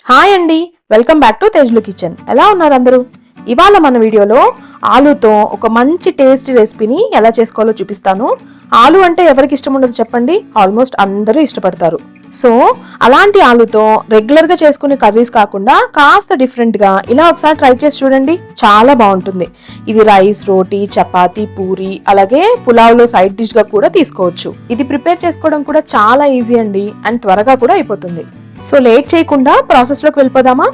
Hi అండి, welcome back to తేజ్లు kitchen. ఎలా ఉన్నారు అందరూ? ఇవాళ మన వీడియోలో ఆలూతో ఒక మంచి టేస్టీ రెసిపీని ఎలా చేసుకోవాలో చూపిస్తాను. ఆలు అంటే ఎవరికి ఇష్టం ఉండదు చెప్పండి? ఆల్మోస్ట్ అందరూ ఇష్టపడతారు. సో అలాంటి ఆలుతో రెగ్యులర్ గా చేసుకునే కర్రీస్ కాకుండా కాస్త డిఫరెంట్ గా ఇలా ఒకసారి ట్రై చేసి చూడండి, చాలా బాగుంటుంది. ఇది రైస్, రోటీ, చపాతీ, పూరి, అలాగే పులావ్ లో సైడ్ డిష్ గా కూడా తీసుకోవచ్చు. ఇది ప్రిపేర్ చేసుకోవడం కూడా చాలా ఈజీ అండి, అండ్ త్వరగా కూడా అయిపోతుంది. సో లేట్ చేయకుండా ప్రాసెస్ లోకి వెళ్ళిపోదామా?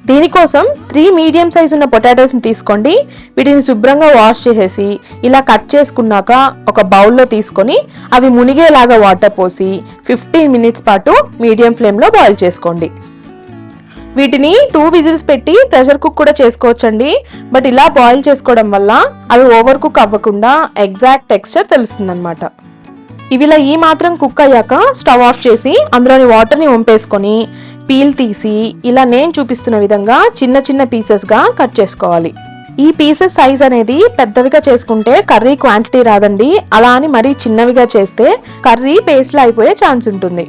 దీనికోసం 3 మీడియం సైజ్ ఉన్న పొటాటోస్ ని తీసుకోండి. వీటిని శుభ్రంగా వాష్ చేసేసి ఇలా కట్ చేసుకున్నాక ఒక బౌల్లో తీసుకొని అవి మునిగేలాగా వాటర్ పోసి 15 మినిట్స్ పాటు మీడియం ఫ్లేమ్ లో బాయిల్ చేసుకోండి. వీటిని 2 విజిల్స్ పెట్టి ప్రెషర్ కుక్ కూడా చేసుకోవచ్చండి. బట్ ఇలా బాయిల్ చేసుకోవడం వల్ల అవి ఓవర్ కుక్ అవ్వకుండా ఎగ్జాక్ట్ టెక్స్చర్ తెలుస్తుంది అనమాట. ఇవిలా ఈ మాత్రం కుక్ అయ్యాక స్టవ్ ఆఫ్ చేసి అందులోని వాటర్ని వంపేసుకొని పీల్ తీసి ఇలా నేను చూపిస్తున్న విధంగా చిన్న చిన్న పీసెస్ గా కట్ చేసుకోవాలి. ఈ పీసెస్ సైజ్ అనేది పెద్దవిగా చేసుకుంటే కర్రీ క్వాంటిటీ రాదండి. అలా అని మరీ చిన్నవిగా చేస్తే కర్రీ పేస్ట్ లో అయిపోయే ఛాన్స్ ఉంటుంది.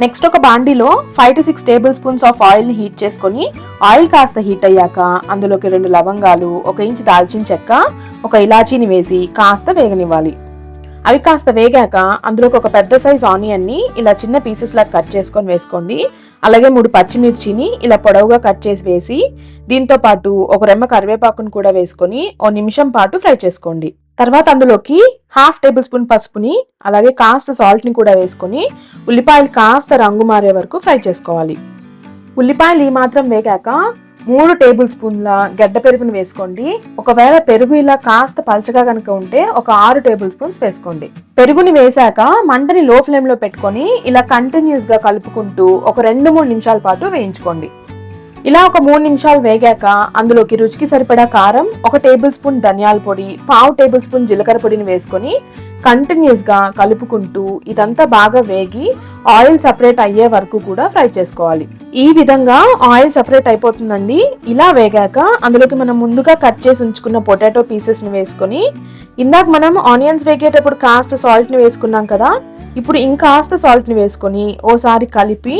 నెక్స్ట్ ఒక బాండీలో 5 to 6 table spoons of oil ని హీట్ చేసుకొని ఆయిల్ కాస్త హీట్ అయ్యాక అందులోకి 2 లవంగాలు, 1 ఇంచ్ దాల్చిన చెక్క, 1 ఇలాచీని వేసి కాస్త వేగనివ్వాలి. అవి కాస్త వేగాక అందులోకి ఒక పెద్ద సైజ్ ఆనియన్ ని ఇలా చిన్న పీసెస్ లాగా కట్ చేసుకొని వేసుకోండి. అలాగే 3 పచ్చిమిర్చిని ఇలా పొడవుగా కట్ చేసి వేసి దీంతో పాటు 1 రెమ్మ కరివేపాకును కూడా వేసుకొని 1 నిమిషం పాటు ఫ్రై చేసుకోండి. తర్వాత అందులోకి 1/2 టేబుల్ స్పూన్ పసుపుని అలాగే కాస్త సాల్ట్ ని కూడా వేసుకొని ఉల్లిపాయలు కాస్త రంగు మారే వరకు ఫ్రై చేసుకోవాలి. ఉల్లిపాయలు ఈ మాత్రం వేగాక 3 టేబుల్ స్పూన్ల గడ్డ పెరుగుని వేసుకోండి. ఒకవేళ పెరుగు ఇలా కాస్త పలచగా కనుక ఉంటే ఒక 6 టేబుల్ స్పూన్స్ వేసుకోండి. పెరుగుని వేసాక మంటని లో ఫ్లేమ్ లో పెట్టుకొని ఇలా కంటిన్యూస్ గా కలుపుకుంటూ ఒక 2-3 నిమిషాల పాటు వేయించుకోండి. ఇలా ఒక 3 నిమిషాలు వేగాక అందులోకి రుచికి సరిపడా కారం, 1 టేబుల్ స్పూన్ ధనియాల పొడి, 1/2 టేబుల్ స్పూన్ జీలకర్ర పొడిని వేసుకొని కంటిన్యూస్ గా కలుపుకుంటూ ఇదంతా బాగా వేగి ఆయిల్ సపరేట్ అయ్యే వరకు కూడా ఫ్రై చేసుకోవాలి. ఈ విధంగా ఆయిల్ సపరేట్ అయిపోతుందండి. ఇలా వేగాక అందులోకి మనం ముందుగా కట్ చేసి ఉంచుకున్న పొటాటో పీసెస్ ని వేసుకొని ఇందాక మనం ఆనియన్స్ వేగేటప్పుడు కాస్త సాల్ట్ ని వేసుకున్నాం కదా, ఇప్పుడు ఇంకాస్త సాల్ట్ ని వేసుకొని ఓసారి కలిపి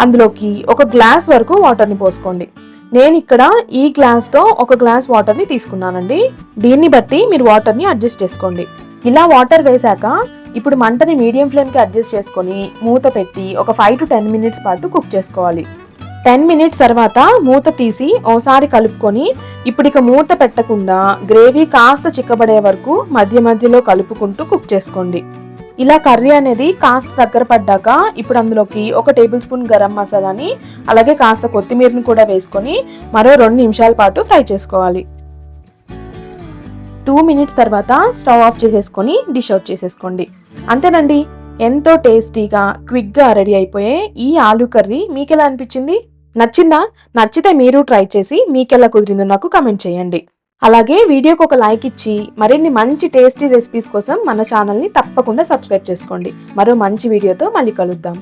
అందులోకి 1 గ్లాస్ వరకు వాటర్ ని పోసుకోండి. నేను ఇక్కడ ఈ గ్లాస్ తో 1 గ్లాస్ వాటర్ ని తీసుకున్నానండి. దీన్ని బట్టి మీరు వాటర్ ని అడ్జస్ట్ చేసుకోండి. ఇలా వాటర్ వేసాక ఇప్పుడు మంటని మీడియం ఫ్లేమ్ కి అడ్జస్ట్ చేసుకొని మూత పెట్టి ఒక 5 to 10 మినిట్స్ పాటు కుక్ చేసుకోవాలి. 10 మినిట్స్ తర్వాత మూత తీసి ఓసారి కలుపుకొని ఇప్పుడు ఇక మూత పెట్టకుండా గ్రేవీ కాస్త చిక్కబడే వరకు మధ్య మధ్యలో కలుపుకుంటూ కుక్ చేసుకోండి. ఇలా కర్రీ అనేది కాస్త దగ్గర పడ్డాక ఇప్పుడు అందులోకి 1 టేబుల్ స్పూన్ గరం మసాలాని అలాగే కాస్త కొత్తిమీరని కూడా వేసుకొని మరో 2 నిమిషాల పాటు ఫ్రై చేసుకోవాలి. 2 మినిట్స్ తర్వాత స్టవ్ ఆఫ్ చేసేసుకొని డిష్ అవుట్ చేసేసుకోండి. అంతేనండి, ఎంతో టేస్టీగా క్విక్ గా రెడీ అయిపోయే ఈ ఆలూ కర్రీ మీకెలా అనిపించింది? నచ్చిందా? నచ్చితే మీరు ట్రై చేసి మీకెలా కుదిరిందో నాకు కమెంట్ చేయండి. అలాగే వీడియోకి ఒక లైక్ ఇచ్చి మరిన్ని మంచి టేస్టీ రెసిపీస్ కోసం మన ఛానల్ ని తప్పకుండా సబ్స్క్రైబ్ చేసుకోండి. మరో మంచి వీడియోతో మళ్ళీ కలుద్దాం.